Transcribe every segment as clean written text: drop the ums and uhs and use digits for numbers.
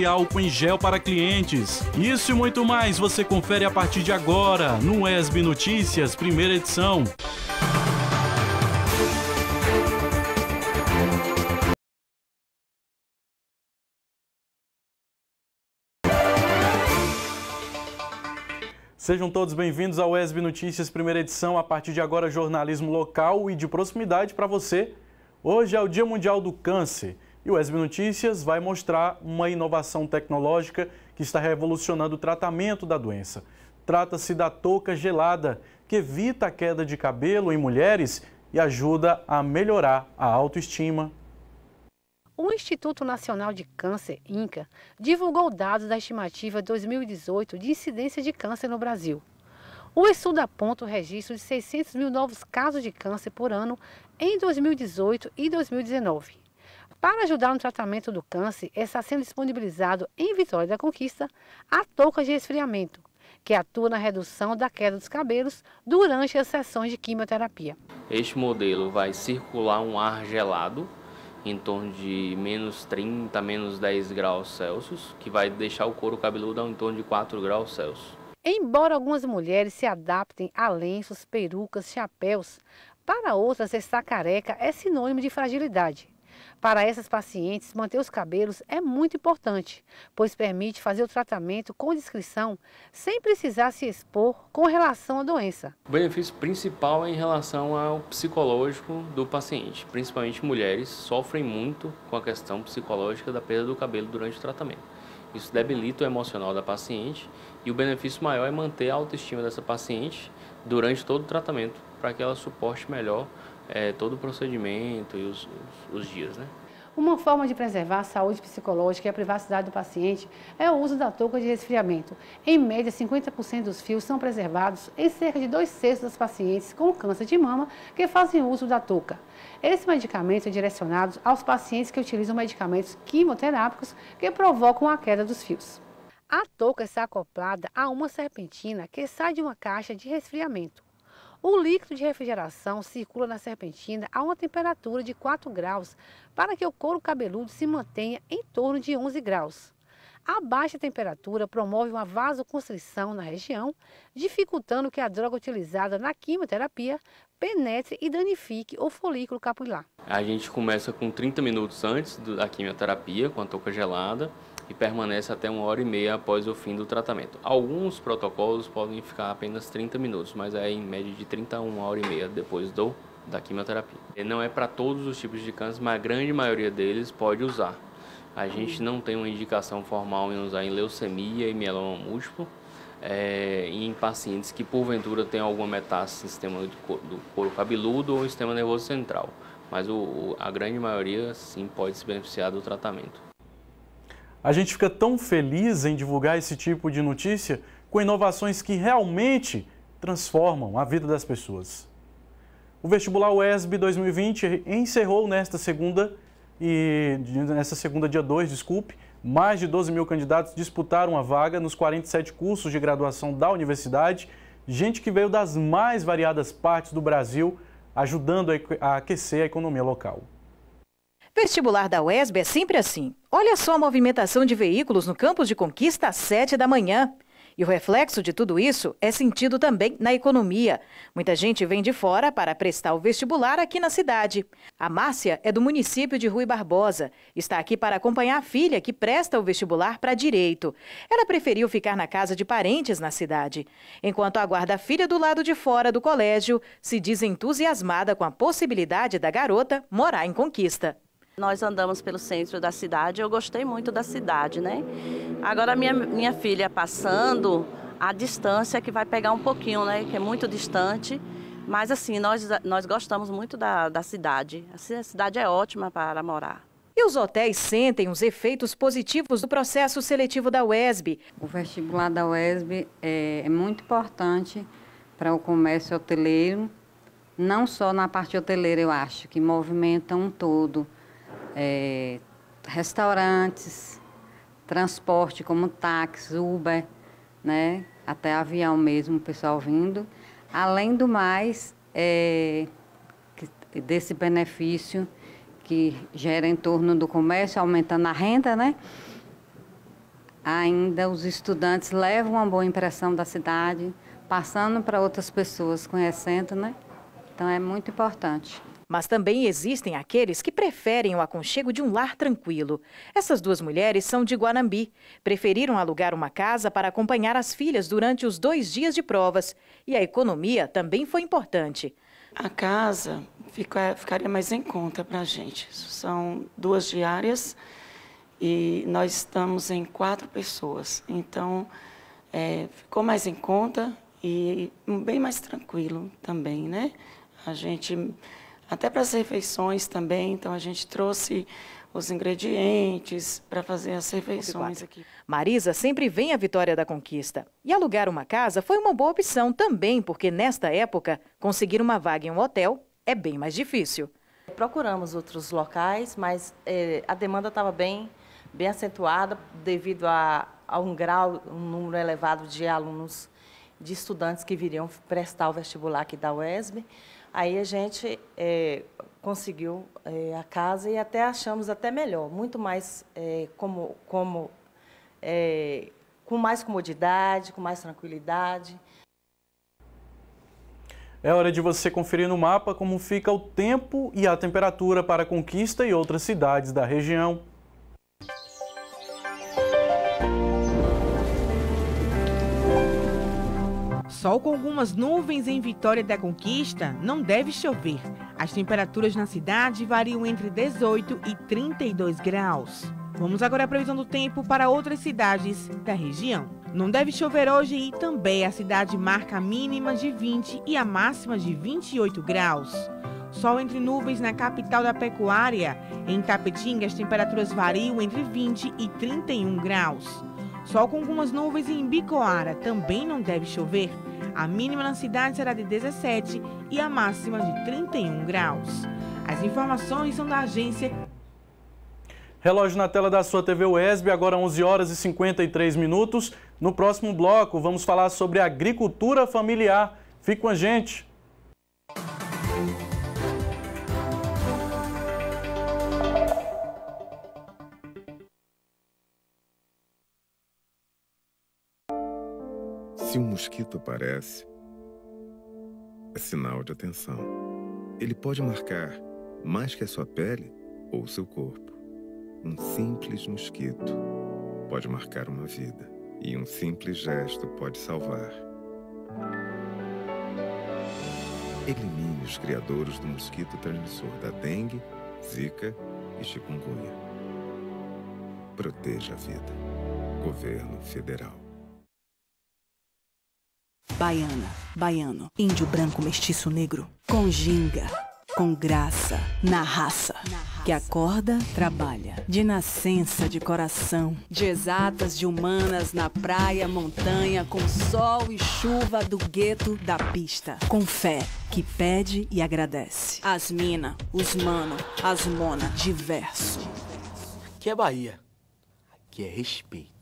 álcool em gel para clientes. Isso e muito mais você confere a partir de agora no WESB Notícias, primeira edição. Sejam todos bem-vindos ao WESB Notícias, primeira edição. A partir de agora, jornalismo local e de proximidade para você. Hoje é o Dia Mundial do Câncer e o WESB Notícias vai mostrar uma inovação tecnológica que está revolucionando o tratamento da doença. Trata-se da touca gelada, que evita a queda de cabelo em mulheres e ajuda a melhorar a autoestima. O Instituto Nacional de Câncer, INCA, divulgou dados da estimativa 2018 de incidência de câncer no Brasil. O estudo aponta o registro de 600 mil novos casos de câncer por ano em 2018 e 2019. Para ajudar no tratamento do câncer, está sendo disponibilizado em Vitória da Conquista a touca de resfriamento, que atua na redução da queda dos cabelos durante as sessões de quimioterapia. Este modelo vai circular um ar gelado, em torno de menos 30, menos 10 graus Celsius, que vai deixar o couro cabeludo em torno de 4 graus Celsius. Embora algumas mulheres se adaptem a lenços, perucas, chapéus, para outras estar careca é sinônimo de fragilidade. Para essas pacientes, manter os cabelos é muito importante, pois permite fazer o tratamento com discrição, sem precisar se expor com relação à doença. O benefício principal é em relação ao psicológico do paciente. Principalmente mulheres sofrem muito com a questão psicológica da perda do cabelo durante o tratamento. Isso debilita o emocional da paciente e o benefício maior é manter a autoestima dessa paciente durante todo o tratamento, para que ela suporte melhor todo o procedimento e os dias, né? Uma forma de preservar a saúde psicológica e a privacidade do paciente é o uso da touca de resfriamento. Em média, 50% dos fios são preservados em cerca de 2/3 das pacientes com câncer de mama que fazem uso da touca. Esse medicamento é direcionado aos pacientes que utilizam medicamentos quimioterápicos que provocam a queda dos fios. A touca está acoplada a uma serpentina que sai de uma caixa de resfriamento. O líquido de refrigeração circula na serpentina a uma temperatura de 4 graus para que o couro cabeludo se mantenha em torno de 11 graus. A baixa temperatura promove uma vasoconstrição na região, dificultando que a droga utilizada na quimioterapia penetre e danifique o folículo capilar. A gente começa com 30 minutos antes da quimioterapia, com a touca gelada, e permanece até 1h30 após o fim do tratamento. Alguns protocolos podem ficar apenas 30 minutos, mas é em média de 30 a 1h30 depois da quimioterapia. Não é para todos os tipos de câncer, mas a grande maioria deles pode usar. A gente não tem uma indicação formal em usar em leucemia e mieloma múltiplo, e em pacientes que porventura têm alguma metástase no sistema do couro cabeludo ou no sistema nervoso central. Mas a grande maioria sim pode se beneficiar do tratamento. A gente fica tão feliz em divulgar esse tipo de notícia com inovações que realmente transformam a vida das pessoas. O vestibular WESB 2020 encerrou nesta segunda, dia 2, mais de 12 mil candidatos disputaram a vaga nos 47 cursos de graduação da universidade, gente que veio das mais variadas partes do Brasil, ajudando a aquecer a economia local. Vestibular da WESB é sempre assim. Olha só a movimentação de veículos no campus de Conquista às 7 da manhã. E o reflexo de tudo isso é sentido também na economia. Muita gente vem de fora para prestar o vestibular aqui na cidade. A Márcia é do município de Rui Barbosa. Está aqui para acompanhar a filha que presta o vestibular para Direito. Ela preferiu ficar na casa de parentes na cidade. Enquanto aguarda a filha do lado de fora do colégio, se diz entusiasmada com a possibilidade da garota morar em Conquista. Nós andamos pelo centro da cidade, eu gostei muito da cidade, né? Agora minha filha passando, a distância que vai pegar um pouquinho, né? Que é muito distante, mas assim, nós gostamos muito da cidade. Assim, a cidade é ótima para morar. E os hotéis sentem os efeitos positivos do processo seletivo da WESB. O vestibular da WESB é muito importante para o comércio hoteleiro, não só na parte hoteleira, eu acho, que movimenta um todo. Restaurantes, transporte como táxi, Uber, né? Até avião mesmo, o pessoal vindo. Além do mais, desse benefício que gera em torno do comércio, aumentando a renda, né? ainda os estudantes levam uma boa impressão da cidade, passando para outras pessoas, conhecendo, né? Então é muito importante. Mas também existem aqueles que preferem o aconchego de um lar tranquilo. Essas duas mulheres são de Guanambi. Preferiram alugar uma casa para acompanhar as filhas durante os 2 dias de provas. E a economia também foi importante. A casa ficaria mais em conta para a gente. São 2 diárias e nós estamos em 4 pessoas. Então, ficou mais em conta e bem mais tranquilo também, né? A gente... Até para as refeições também, então a gente trouxe os ingredientes para fazer as refeições aqui. Marisa sempre vem à Vitória da Conquista. E alugar uma casa foi uma boa opção também, porque nesta época, conseguir uma vaga em um hotel é bem mais difícil. Procuramos outros locais, mas a demanda estava bem acentuada devido a um número elevado de alunos, de estudantes que viriam prestar o vestibular aqui da UESB. Aí a gente conseguiu a casa e até achamos até melhor, muito mais com mais comodidade, com mais tranquilidade. É hora de você conferir no mapa como fica o tempo e a temperatura para Conquista e outras cidades da região. Sol com algumas nuvens em Vitória da Conquista, não deve chover. As temperaturas na cidade variam entre 18 e 32 graus. Vamos agora à previsão do tempo para outras cidades da região. Não deve chover hoje e também a cidade marca a mínima de 20 e a máxima de 28 graus. Sol entre nuvens na capital da pecuária. Em Tapetinga, as temperaturas variam entre 20 e 31 graus. Sol com algumas nuvens em Bicoara, também não deve chover. A mínima na cidade será de 17 e a máxima de 31 graus. As informações são da agência... Relógio na tela da sua TV UESB, agora 11 horas e 53 minutos. No próximo bloco, vamos falar sobre agricultura familiar. Fique com a gente. Se um mosquito aparece, é sinal de atenção. Ele pode marcar mais que a sua pele ou seu corpo. Um simples mosquito pode marcar uma vida e um simples gesto pode salvar. Elimine os criadores do mosquito transmissor da dengue, zika e chikungunya. Proteja a vida. Governo Federal. Baiana, baiano, índio branco, mestiço negro, com ginga, com graça, na raça, que acorda, trabalha, de nascença, de coração, de exatas, de humanas, na praia, montanha, com sol e chuva do gueto, da pista, com fé, que pede e agradece. As mina, os mano, as mona, diverso. Aqui é Bahia, aqui é respeito.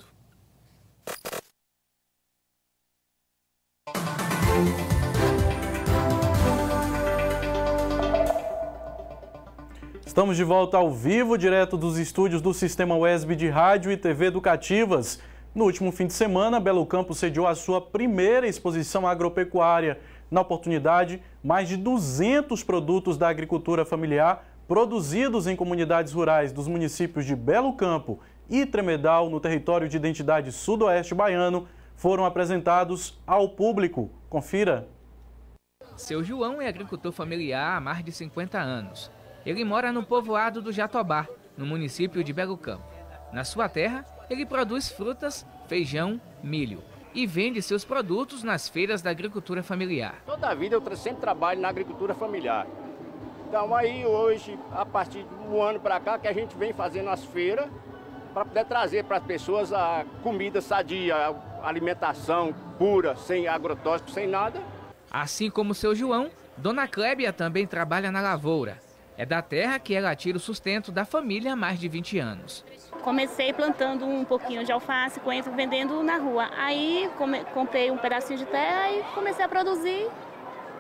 Estamos de volta ao vivo, direto dos estúdios do Sistema UESB de Rádio e TV Educativas. No último fim de semana, Belo Campo sediou a sua primeira exposição agropecuária. Na oportunidade, mais de 200 produtos da agricultura familiar produzidos em comunidades rurais dos municípios de Belo Campo e Tremedal, no território de identidade sudoeste baiano, foram apresentados ao público. Confira. Seu João é agricultor familiar há mais de 50 anos. Ele mora no povoado do Jatobá, no município de Belo Campo. Na sua terra, ele produz frutas, feijão, milho e vende seus produtos nas feiras da agricultura familiar. Toda a vida eu sempre trabalho na agricultura familiar. Então aí hoje, a partir do ano para cá, que a gente vem fazendo as feiras para poder trazer para as pessoas a comida sadia, a alimentação pura, sem agrotóxico, sem nada. Assim como seu João, Dona Clébia também trabalha na lavoura. É da terra que ela tira o sustento da família há mais de 20 anos. Comecei plantando um pouquinho de alface, coentro, vendendo na rua. Aí comprei um pedacinho de terra e comecei a produzir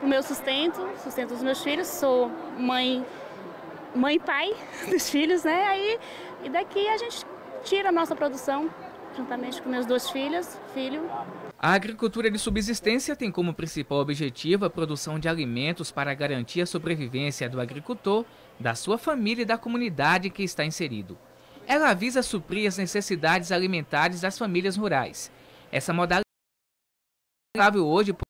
o meu sustento dos meus filhos. Sou mãe e pai dos filhos, né? E daqui a gente tira a nossa produção, juntamente com meus 2 filhos. A agricultura de subsistência tem como principal objetivo a produção de alimentos para garantir a sobrevivência do agricultor, da sua família e da comunidade em que está inserido. Ela visa suprir as necessidades alimentares das famílias rurais. Essa modalidade é responsável hoje por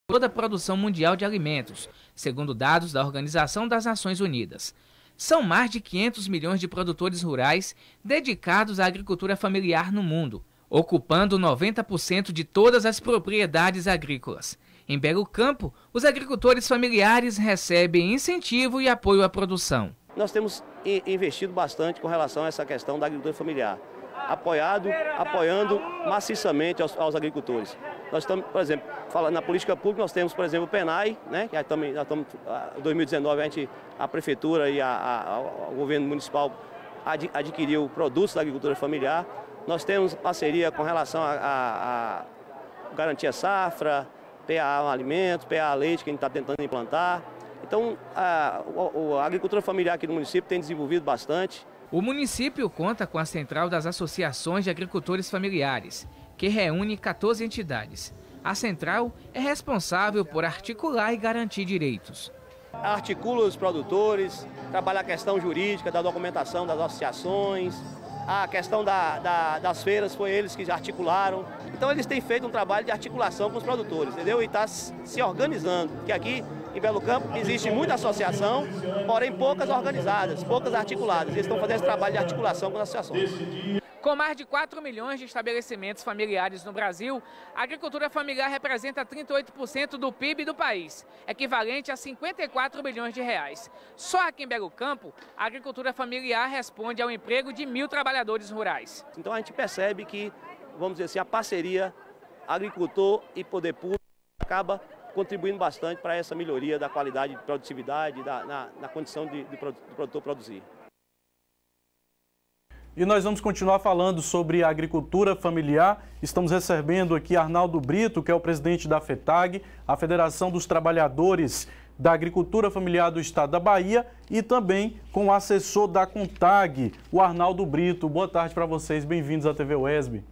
toda a produção mundial de alimentos, segundo dados da Organização das Nações Unidas. São mais de 500 milhões de produtores rurais dedicados à agricultura familiar no mundo, ocupando 90% de todas as propriedades agrícolas. Em Belo Campo, os agricultores familiares recebem incentivo e apoio à produção. Nós temos investido bastante com relação a essa questão da agricultura familiar, apoiando maciçamente aos agricultores. Nós estamos, por exemplo, falando na política pública, nós temos, por exemplo, o PENAI, né, que em 2019 a prefeitura e o governo municipal adquiriu produtos da agricultura familiar. Nós temos parceria com relação a Garantia Safra, PA Alimentos, PA Leite, que a gente está tentando implantar. Então, a agricultura familiar aqui no município tem desenvolvido bastante. O município conta com a Central das Associações de Agricultores Familiares, que reúne 14 entidades. A Central é responsável por articular e garantir direitos. Articula os produtores, trabalha a questão jurídica da documentação das associações, a questão das feiras foi eles que articularam. Então eles têm feito um trabalho de articulação com os produtores, entendeu? E está se organizando, porque aqui em Belo Campo existe muita associação, porém poucas organizadas, poucas articuladas. Eles estão fazendo esse trabalho de articulação com as associações. Com mais de 4 milhões de estabelecimentos familiares no Brasil, a agricultura familiar representa 38% do PIB do país, equivalente a 54 bilhões de reais. Só aqui em Belo Campo, a agricultura familiar responde ao emprego de 1.000 trabalhadores rurais. Então a gente percebe que, vamos dizer assim, a parceria agricultor e poder público acaba contribuindo bastante para essa melhoria da qualidade de produtividade, na condição do produtor produzir. E nós vamos continuar falando sobre a agricultura familiar. Estamos recebendo aqui Arnaldo Brito, que é o presidente da FETAG, a Federação dos Trabalhadores da Agricultura Familiar do Estado da Bahia, e também com o assessor da CONTAG, o Arnaldo Brito. Boa tarde para vocês, bem-vindos à TV UESB.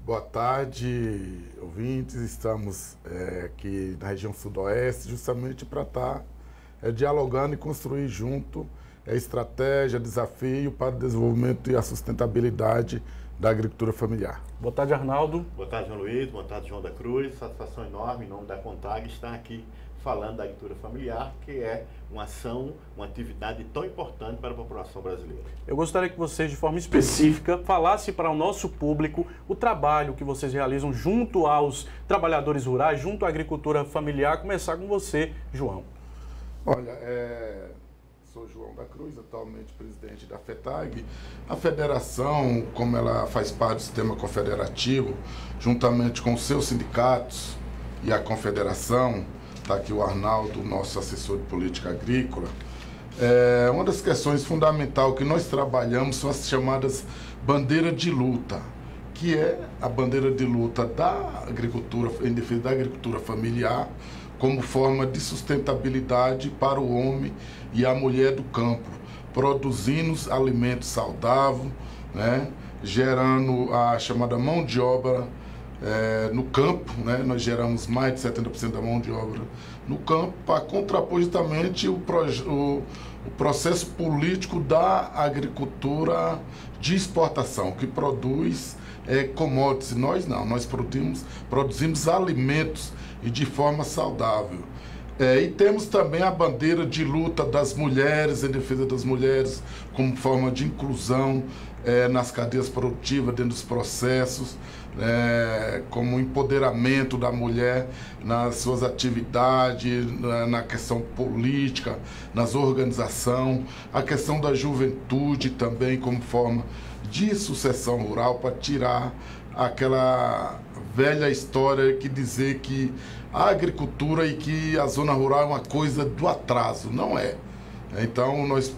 Boa tarde, ouvintes. Estamos aqui na região sudoeste justamente para estar dialogando e construir junto estratégia, desafio para o desenvolvimento e a sustentabilidade da agricultura familiar. Boa tarde, Arnaldo. Boa tarde, João Luiz. Boa tarde, João da Cruz. Satisfação enorme em nome da CONTAG estar aqui falando da agricultura familiar, que é uma ação, uma atividade tão importante para a população brasileira. Eu gostaria que vocês, de forma específica, falassem para o nosso público o trabalho que vocês realizam junto aos trabalhadores rurais, junto à agricultura familiar. Começar com você, João. Olha, sou João da Cruz, atualmente presidente da FETAG. A federação, como ela faz parte do sistema confederativo, juntamente com os seus sindicatos e a confederação, está aqui o Arnaldo, nosso assessor de política agrícola, uma das questões fundamentais que nós trabalhamos são as chamadas bandeiras de luta, que é a bandeira de luta da agricultura, em defesa da agricultura familiar, como forma de sustentabilidade para o homem e a mulher do campo, produzindo alimentos saudáveis, né, gerando a chamada mão de obra no campo, né, nós geramos mais de 70% da mão de obra no campo, para contrapor justamente o processo político da agricultura de exportação, que produz commodities. Nós não, nós produzimos alimentos e de forma saudável. E temos também a bandeira de luta das mulheres, em defesa das mulheres, como forma de inclusão nas cadeias produtivas, dentro dos processos, como empoderamento da mulher nas suas atividades, na questão política, nas organizações, a questão da juventude também como forma de sucessão rural, para tirar aquela velha história que dizer que a agricultura e que a zona rural é uma coisa do atraso. Não é. Então, nós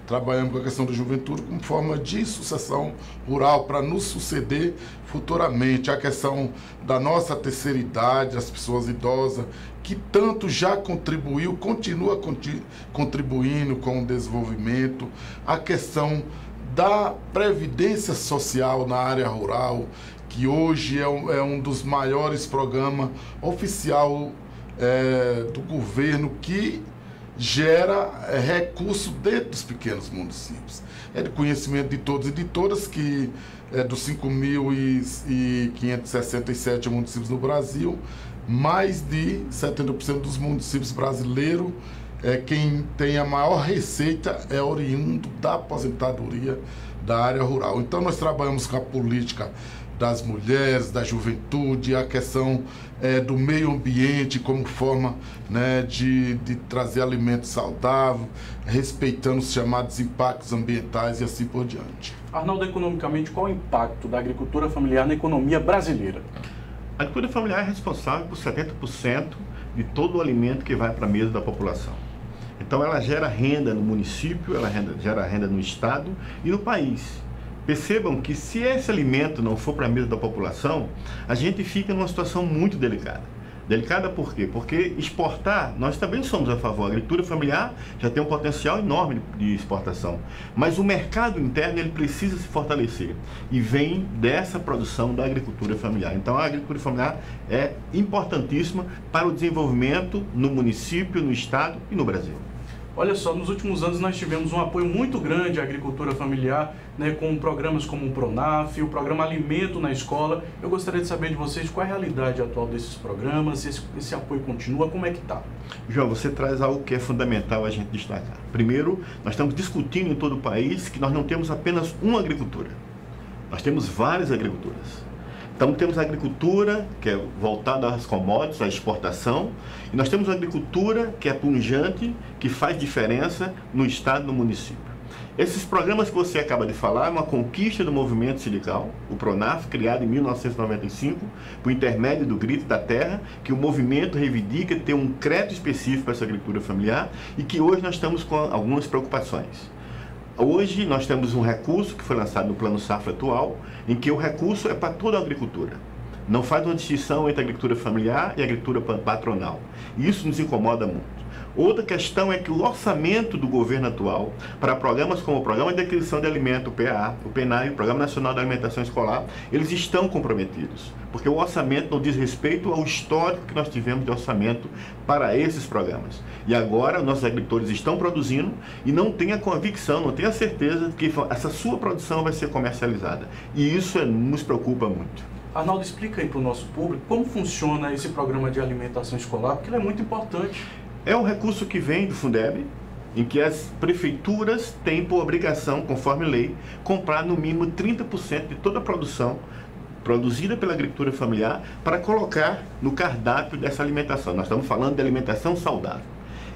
trabalhamos com a questão da juventude como forma de sucessão rural para nos suceder futuramente. A questão da nossa terceira idade, as pessoas idosas, que tanto já contribuiu, continua contribuindo com o desenvolvimento. A questão da Previdência Social na área rural, que hoje é um dos maiores programas oficial do governo que gera recurso dentro dos pequenos municípios. É de conhecimento de todos e de todas que dos 5.567 municípios no Brasil, mais de 70% dos municípios brasileiros, quem tem a maior receita é oriundo da aposentadoria da área rural. Então nós trabalhamos com a política das mulheres, da juventude, a questão do meio ambiente como forma, né, de trazer alimento saudável, respeitando os chamados impactos ambientais e assim por diante. Arnaldo, economicamente, qual o impacto da agricultura familiar na economia brasileira? A agricultura familiar é responsável por 70% de todo o alimento que vai para a mesa da população. Então ela gera renda no município, ela gera renda no estado e no país. Percebam que se esse alimento não for para a mesa da população, a gente fica numa situação muito delicada. Delicada por quê? Porque exportar, nós também somos a favor. A agricultura familiar já tem um potencial enorme de exportação. Mas o mercado interno, ele precisa se fortalecer. E vem dessa produção da agricultura familiar. Então a agricultura familiar é importantíssima para o desenvolvimento no município, no estado e no Brasil. Olha só, nos últimos anos nós tivemos um apoio muito grande à agricultura familiar, né, com programas como o Pronaf, o programa Alimento na Escola. Eu gostaria de saber de vocês qual é a realidade atual desses programas, esse apoio continua, como é que está? João, você traz algo que é fundamental a gente destacar. Primeiro, nós estamos discutindo em todo o país que nós não temos apenas uma agricultura, nós temos várias agriculturas. Então temos a agricultura, que é voltada às commodities, à exportação, e nós temos a agricultura, que é pujante, que faz diferença no estado e no município. Esses programas que você acaba de falar é uma conquista do movimento sindical, o Pronaf, criado em 1995, por intermédio do Grito da Terra, que o movimento reivindica ter um crédito específico para essa agricultura familiar e que hoje nós estamos com algumas preocupações. Hoje nós temos um recurso que foi lançado no Plano Safra atual, em que o recurso é para toda a agricultura. Não faz uma distinção entre a agricultura familiar e a agricultura patronal. E isso nos incomoda muito. Outra questão é que o orçamento do governo atual para programas como o Programa de Aquisição de Alimento, o PA, o PNAE, o Programa Nacional da Alimentação Escolar, eles estão comprometidos, porque o orçamento não diz respeito ao histórico que nós tivemos de orçamento para esses programas. E agora nossos agricultores estão produzindo e não têm a convicção, não têm a certeza de que essa sua produção vai ser comercializada. E isso nos preocupa muito. Arnaldo, explica aí para o nosso público como funciona esse programa de alimentação escolar, porque ele é muito importante. É um recurso que vem do Fundeb, em que as prefeituras têm por obrigação, conforme lei, comprar no mínimo 30% de toda a produção produzida pela agricultura familiar para colocar no cardápio dessa alimentação. Nós estamos falando de alimentação saudável.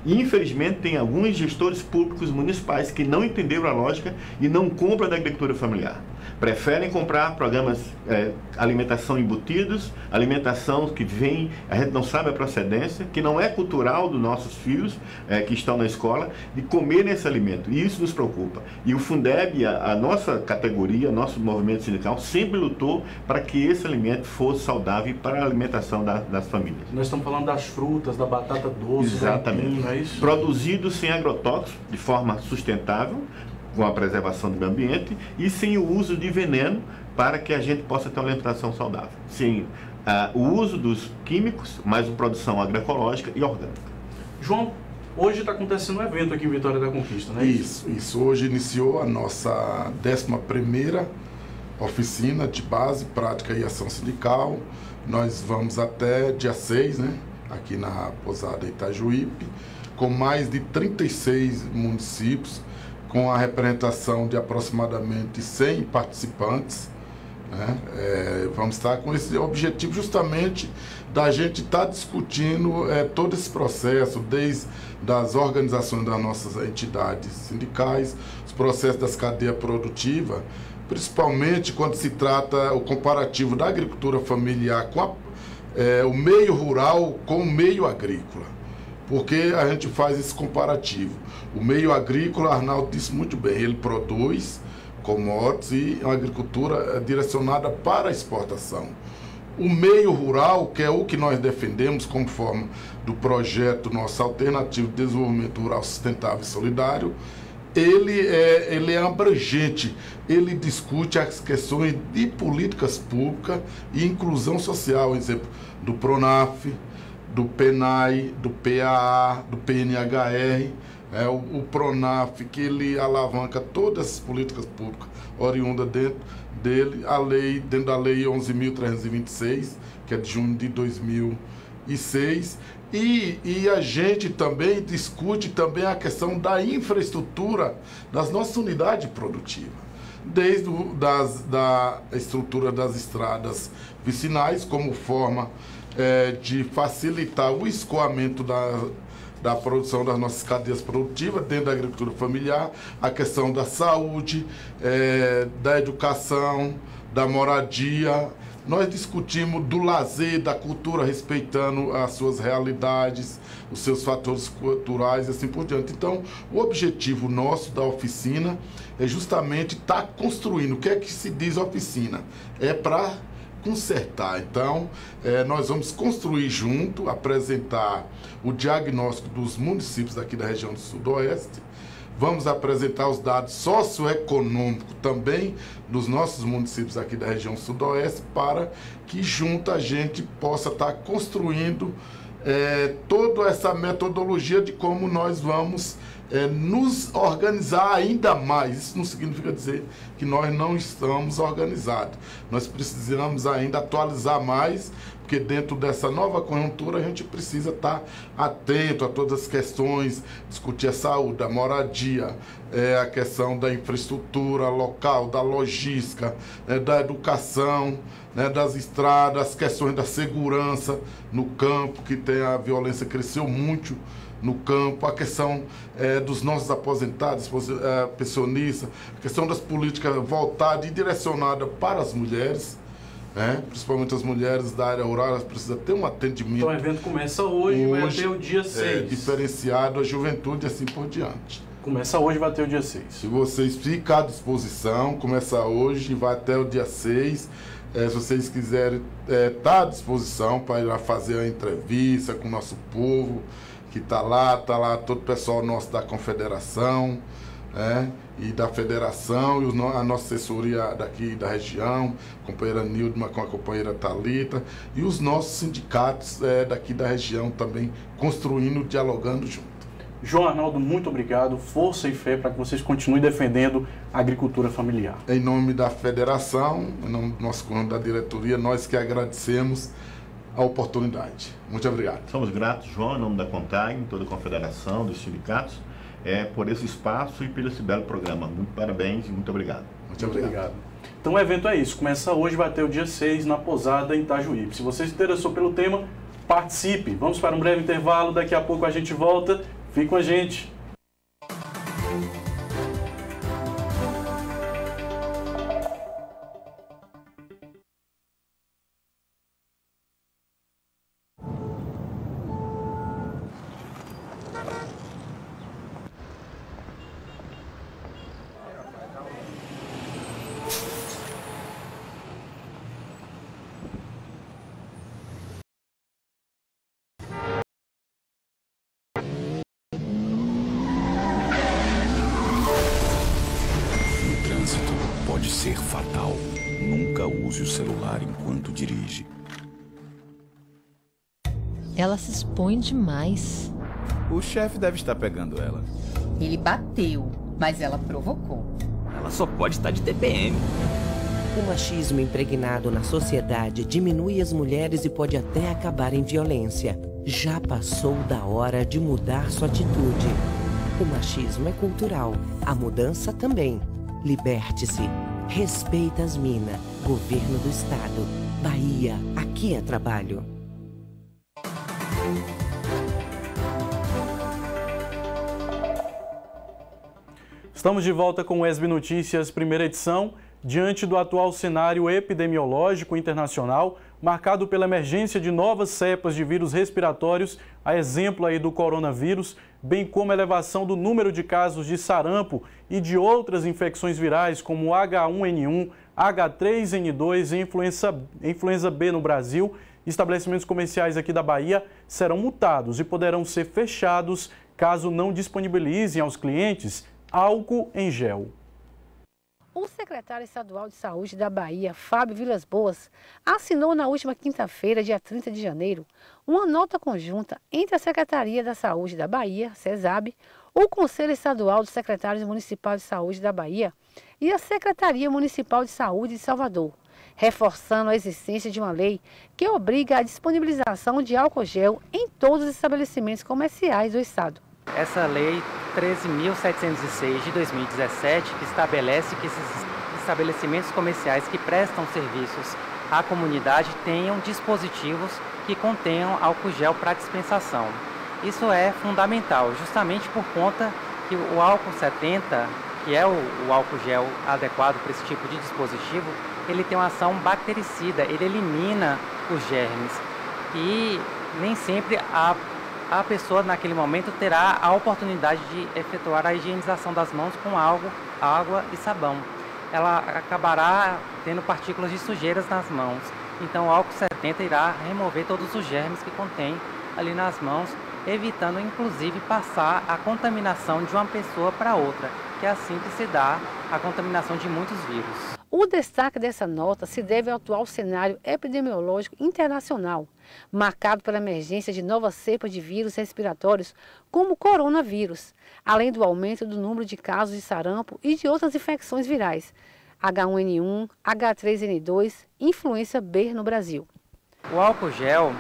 E, infelizmente, tem alguns gestores públicos municipais que não entenderam a lógica e não compram da agricultura familiar. Preferem comprar programas alimentação embutidos, alimentação que vem, a gente não sabe a procedência, que não é cultural dos nossos filhos que estão na escola, de comerem esse alimento. E isso nos preocupa. E o Fundeb, a nossa categoria, nosso movimento sindical, sempre lutou para que esse alimento fosse saudável para a alimentação das famílias. Nós estamos falando das frutas, da batata doce, exatamente, do aipim, não é isso? Produzidos sem agrotóxicos, de forma sustentável, com a preservação do meio ambiente e sem o uso de veneno para que a gente possa ter uma alimentação saudável. Sem o uso dos químicos, mas uma produção agroecológica e orgânica. João, hoje está acontecendo um evento aqui em Vitória da Conquista, não é isso? Isso. Hoje iniciou a nossa 11ª oficina de base, prática e ação sindical. Nós vamos até dia 6, né? Aqui na Pousada Itajuípe, com mais de 36 municípios, com a representação de aproximadamente 100 participantes, né? Vamos estar com esse objetivo justamente da gente estar discutindo todo esse processo, desde as organizações das nossas entidades sindicais, os processos das cadeias produtivas, principalmente quando se trata o comparativo da agricultura familiar com o meio rural com o meio agrícola. Porque a gente faz esse comparativo. O meio agrícola, Arnaldo disse muito bem, ele produz commodities e uma agricultura direcionada para a exportação. O meio rural, que é o que nós defendemos como forma do projeto nosso Alternativo de Desenvolvimento Rural Sustentável e Solidário, ele é abrangente, ele discute as questões de políticas públicas e inclusão social, exemplo, do PRONAF, do PENAI, do PAA, do PNHR, o PRONAF, que ele alavanca todas as políticas públicas oriundas dentro dele, dentro da Lei 11.326, que é de junho de 2006, e a gente também discute também a questão da infraestrutura das nossas unidades produtivas, desde da estrutura das estradas vicinais, como forma de facilitar o escoamento da produção das nossas cadeias produtivas dentro da agricultura familiar, a questão da saúde, da educação, da moradia. Nós discutimos do lazer, da cultura, respeitando as suas realidades, os seus fatores culturais e assim por diante. Então, o objetivo nosso da oficina é justamente estar construindo. O que é que se diz oficina? É para consertar. Então, nós vamos construir junto, apresentar o diagnóstico dos municípios aqui da região do Sudoeste. Vamos apresentar os dados socioeconômicos também dos nossos municípios aqui da região Sudoeste, para que junto a gente possa estar construindo toda essa metodologia de como nós vamos nos organizar ainda mais. Isso não significa dizer que nós não estamos organizados. Nós precisamos ainda atualizar mais, porque dentro dessa nova conjuntura a gente precisa estar atento a todas as questões, discutir a saúde, a moradia, a questão da infraestrutura local, da logística, da educação, das estradas, as questões da segurança no campo, que a violência cresceu muito no campo, a questão dos nossos aposentados, pensionistas, a questão das políticas voltadas e direcionadas para as mulheres, principalmente as mulheres da área rural, elas precisam ter um atendimento. Então o evento começa hoje, vai até o dia 6. Diferenciado, a juventude e assim por diante. Começa hoje e vai até o dia 6. Se vocês ficam à disposição, começa hoje e vai até o dia 6. Se vocês quiserem estar à disposição para ir lá fazer a entrevista com o nosso povo, que está lá todo o pessoal nosso da Confederação, e da Federação, e a nossa assessoria daqui da região, a companheira Nildma com a companheira Thalita, e os nossos sindicatos daqui da região também, construindo, dialogando junto. João Arnaldo, muito obrigado, força e fé para que vocês continuem defendendo a agricultura familiar. Em nome da Federação, em nome do nosso conjunto da diretoria, nós que agradecemos a oportunidade. Muito obrigado. Somos gratos, João, em nome da CONTAG, toda a Confederação, dos sindicatos, por esse espaço e por esse belo programa. Muito parabéns e muito obrigado. Muito obrigado. Então o evento é isso, começa hoje, vai até o dia 6 na Pousada em Itajuípe. Se você se interessou pelo tema, participe. Vamos para um breve intervalo, daqui a pouco a gente volta. Fique com a gente. Pode ser fatal. Nunca use o celular enquanto dirige. Ela se expõe demais. O chefe deve estar pegando ela. Ele bateu, mas ela provocou. Ela só pode estar de TPM. O machismo impregnado na sociedade diminui as mulheres e pode até acabar em violência. Já passou da hora de mudar sua atitude. O machismo é cultural, a mudança também. Liberte-se. Respeita as minas. Governo do Estado. Bahia. Aqui é trabalho. Estamos de volta com o ESB Notícias, primeira edição. Diante do atual cenário epidemiológico internacional, marcado pela emergência de novas cepas de vírus respiratórios, a exemplo aí do coronavírus, bem como a elevação do número de casos de sarampo e de outras infecções virais como H1N1, H3N2 e influenza B no Brasil, estabelecimentos comerciais aqui da Bahia serão multados e poderão ser fechados caso não disponibilizem aos clientes álcool em gel. O secretário estadual de Saúde da Bahia, Fábio Vilas Boas, assinou na última quinta-feira, dia 30 de janeiro, uma nota conjunta entre a Secretaria da Saúde da Bahia, CESAB, o Conselho Estadual dos Secretários Municipais de Saúde da Bahia e a Secretaria Municipal de Saúde de Salvador, reforçando a existência de uma lei que obriga a disponibilização de álcool gel em todos os estabelecimentos comerciais do Estado. Essa lei 13.706 de 2017, que estabelece que esses estabelecimentos comerciais que prestam serviços à comunidade tenham dispositivos que contenham álcool gel para dispensação. Isso é fundamental, justamente por conta que o álcool 70, que é o álcool gel adequado para esse tipo de dispositivo, ele tem uma ação bactericida, ele elimina os germes e nem sempre a pessoa naquele momento terá a oportunidade de efetuar a higienização das mãos com água e sabão. Ela acabará tendo partículas de sujeiras nas mãos. Então o álcool 70 irá remover todos os germes que contém ali nas mãos, evitando inclusive passar a contaminação de uma pessoa para outra, que é assim que se dá a contaminação de muitos vírus. O destaque dessa nota se deve ao atual cenário epidemiológico internacional, marcado pela emergência de novas cepas de vírus respiratórios, como o coronavírus, além do aumento do número de casos de sarampo e de outras infecções virais, H1N1, H3N2, influenza B no Brasil. O álcool gel,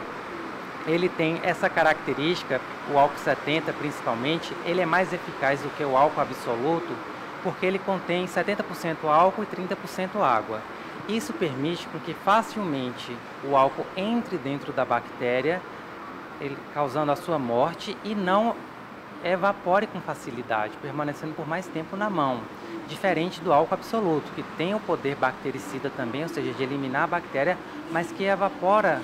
ele tem essa característica, o álcool 70 principalmente, ele é mais eficaz do que o álcool absoluto, porque ele contém 70% álcool e 30% água. Isso permite com que facilmente o álcool entre dentro da bactéria, causando a sua morte, e não evapore com facilidade, permanecendo por mais tempo na mão. Diferente do álcool absoluto, que tem o poder bactericida também, ou seja, de eliminar a bactéria, mas que evapora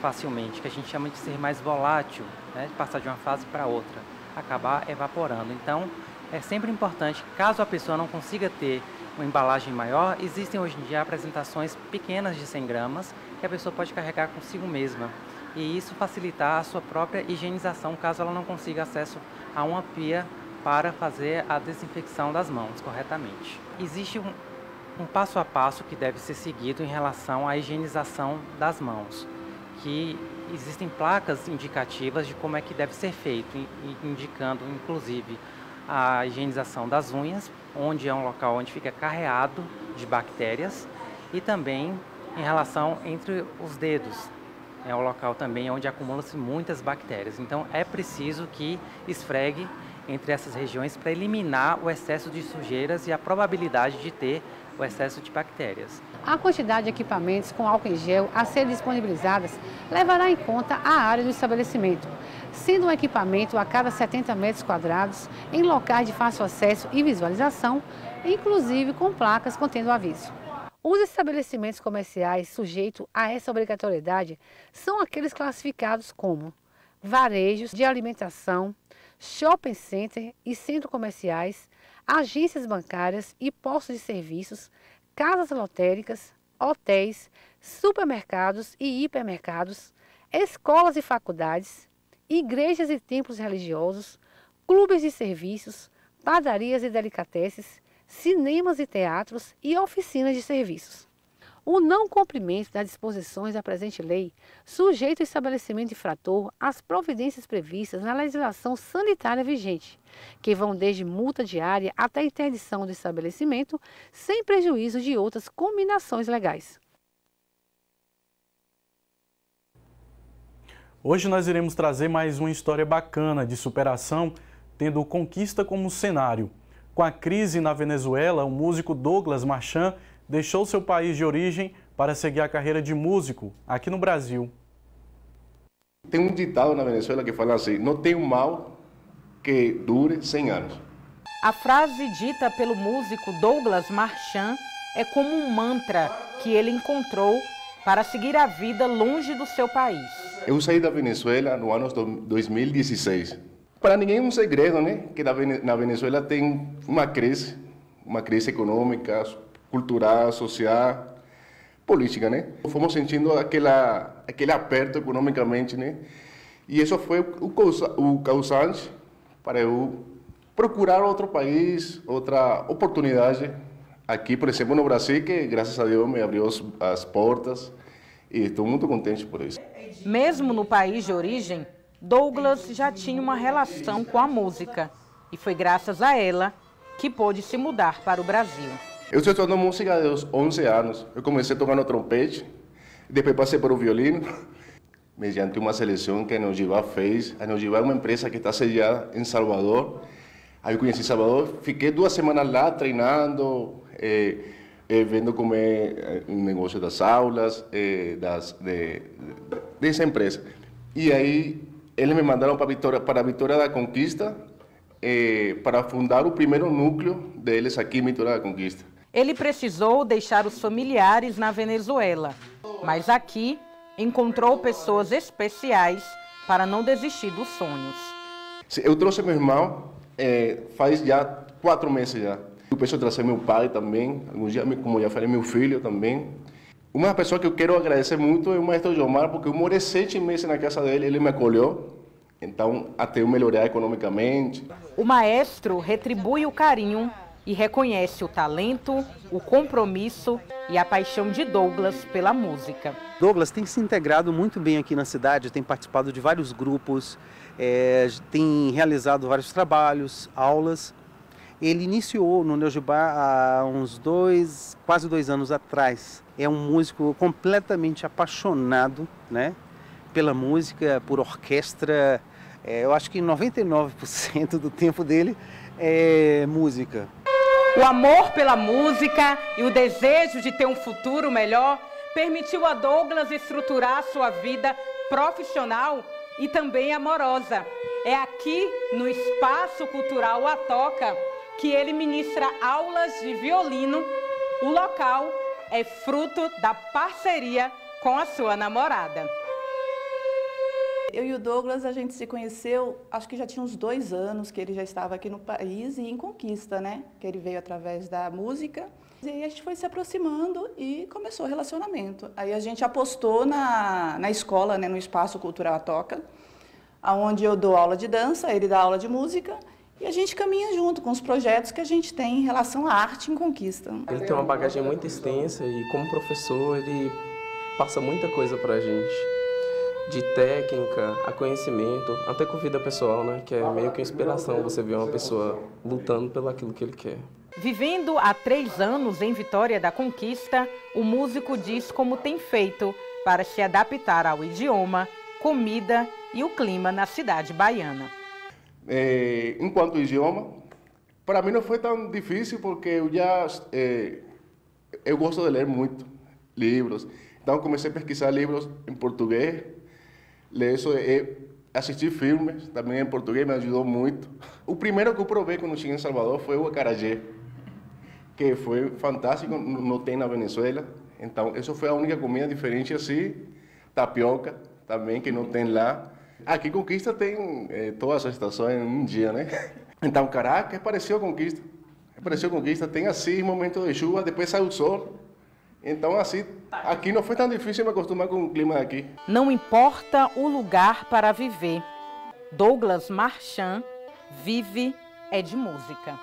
facilmente, que a gente chama de ser mais volátil, né? De passar de uma fase para outra, acabar evaporando. Então, é sempre importante, caso a pessoa não consiga ter uma embalagem maior, existem hoje em dia apresentações pequenas de 100 gramas que a pessoa pode carregar consigo mesma. E isso facilitar a sua própria higienização, caso ela não consiga acesso a uma pia para fazer a desinfecção das mãos corretamente. Existe um passo a passo que deve ser seguido em relação à higienização das mãos, que existem placas indicativas de como é que deve ser feito, indicando inclusive a higienização das unhas, onde é um local onde fica carreado de bactérias, e também em relação entre os dedos. É um local também onde acumulam-se muitas bactérias. Então é preciso que esfregue entre essas regiões para eliminar o excesso de sujeiras e a probabilidade de ter o excesso de bactérias. A quantidade de equipamentos com álcool em gel a serem disponibilizadas levará em conta a área do estabelecimento, sendo um equipamento a cada 70 metros quadrados em locais de fácil acesso e visualização, inclusive com placas contendo aviso. Os estabelecimentos comerciais sujeitos a essa obrigatoriedade são aqueles classificados como varejos de alimentação, shopping center e centros comerciais, agências bancárias e postos de serviços, casas lotéricas, hotéis, supermercados e hipermercados, escolas e faculdades, igrejas e templos religiosos, clubes de serviços, padarias e delicatessen, cinemas e teatros e oficinas de serviços. O não cumprimento das disposições da presente lei sujeita o estabelecimento infrator às providências previstas na legislação sanitária vigente, que vão desde multa diária até interdição do estabelecimento, sem prejuízo de outras combinações legais. Hoje nós iremos trazer mais uma história bacana de superação, tendo conquista como cenário. Com a crise na Venezuela, o músico Douglas Marchand deixou seu país de origem para seguir a carreira de músico aqui no Brasil. Tem um ditado na Venezuela que fala assim: não tem um mal que dure 100 anos. A frase dita pelo músico Douglas Marchand é como um mantra que ele encontrou para seguir a vida longe do seu país. Eu saí da Venezuela no ano 2016. Para ninguém é um segredo, né, que na Venezuela tem uma crise econômica, cultural, social, política, né? Fomos sentindo aquele aperto economicamente, né? E isso foi o causante para eu procurar outro país, outra oportunidade. Aqui, por exemplo, no Brasil, que graças a Deus me abriu as portas e estou muito contente por isso. Mesmo no país de origem, Douglas já tinha uma relação com a música e foi graças a ela que pôde se mudar para o Brasil. Eu estou estudando música aos 11 anos. Eu comecei tocando trompete, depois passei para o violino, mediante uma seleção que a Neogivá fez. A Neogivá é uma empresa que está sediada em Salvador. Aí eu conheci Salvador, fiquei 2 semanas lá treinando, vendo como é o negócio das aulas, dessa empresa. E aí eles me mandaram para a Vitória da Conquista, para fundar o primeiro núcleo deles aqui em Vitória da Conquista. Ele precisou deixar os familiares na Venezuela, mas aqui encontrou pessoas especiais para não desistir dos sonhos. Eu trouxe meu irmão, faz já 4 meses já. Eu penso trazer meu pai também, alguns dias, como já falei, meu filho também. Uma pessoa que eu quero agradecer muito é o maestro Jomar, porque eu morei 7 meses na casa dele, ele me acolheu, então até eu melhorar economicamente. O maestro retribui o carinho e reconhece o talento, o compromisso e a paixão de Douglas pela música. Douglas tem se integrado muito bem aqui na cidade, tem participado de vários grupos, tem realizado vários trabalhos, aulas. Ele iniciou no Neogivá há uns quase 2 anos atrás. É um músico completamente apaixonado, né, pela música, por orquestra. Eu acho que 99% do tempo dele é música. O amor pela música e o desejo de ter um futuro melhor permitiu a Douglas estruturar sua vida profissional e também amorosa. É aqui, no Espaço Cultural A Toca, que ele ministra aulas de violino. O local é fruto da parceria com a sua namorada. Eu e o Douglas, a gente se conheceu, acho que já tinha uns 2 anos que ele já estava aqui no país e em Conquista, né? Que ele veio através da música. E aí a gente foi se aproximando e começou o relacionamento. Aí a gente apostou na escola, né? No Espaço Cultural A Toca, onde eu dou aula de dança, ele dá aula de música. E a gente caminha junto com os projetos que a gente tem em relação à arte em Conquista. Ele tem uma bagagem muito extensa e como professor ele passa muita coisa pra gente. De técnica, a conhecimento, até com vida pessoal, né? Que é meio que inspiração você ver uma pessoa lutando pelo aquilo que ele quer. Vivendo há 3 anos em Vitória da Conquista, o músico diz como tem feito para se adaptar ao idioma, comida e o clima na cidade baiana. Enquanto ao idioma, para mim não foi tão difícil porque eu gosto de ler muito livros. Então comecei a pesquisar livros em português. Assistir filmes também em português me ajudou muito. O primeiro que eu provei quando cheguei em Salvador foi o acarajé, que foi fantástico, não tem na Venezuela. Então, essa foi a única comida diferente assim. Tapioca também, que não tem lá. Aqui Conquista tem todas as estações em um dia, né? Então, Caracas pareceu Conquista. Pareceu Conquista, tem assim momento de chuva, depois sai o sol. Então, assim, aqui não foi tão difícil me acostumar com o clima aqui. Não importa o lugar para viver, Douglas Marchand vive de música.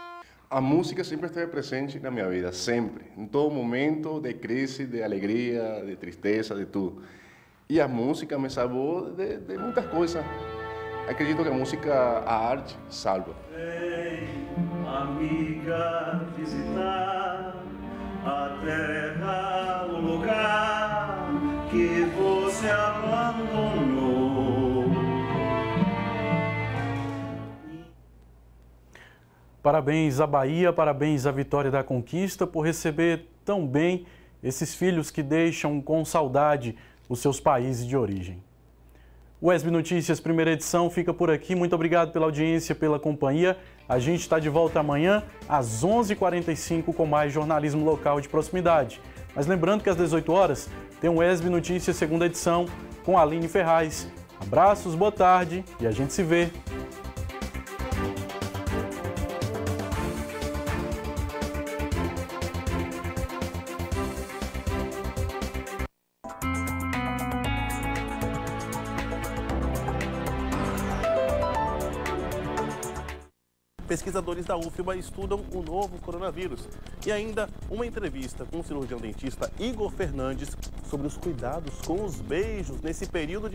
A música sempre esteve presente na minha vida, sempre. Em todo momento de crise, de alegria, de tristeza, de tudo. E a música me salvou de muitas coisas. Acredito que a música, a arte, salva. Vem, amiga, visitar a terra, o lugar que você abandonou. Parabéns à Bahia, parabéns à Vitória da Conquista por receber tão bem esses filhos que deixam com saudade os seus países de origem. O ESB Notícias, primeira edição, fica por aqui. Muito obrigado pela audiência, pela companhia. A gente está de volta amanhã, às 11h45, com mais jornalismo local de proximidade. Mas lembrando que às 18 horas tem o ESB Notícias, segunda edição, com a Aline Ferraz. Abraços, boa tarde e a gente se vê. Pesquisadores da UFBA estudam o novo coronavírus. E ainda uma entrevista com o cirurgião dentista Igor Fernandes sobre os cuidados com os beijos nesse período de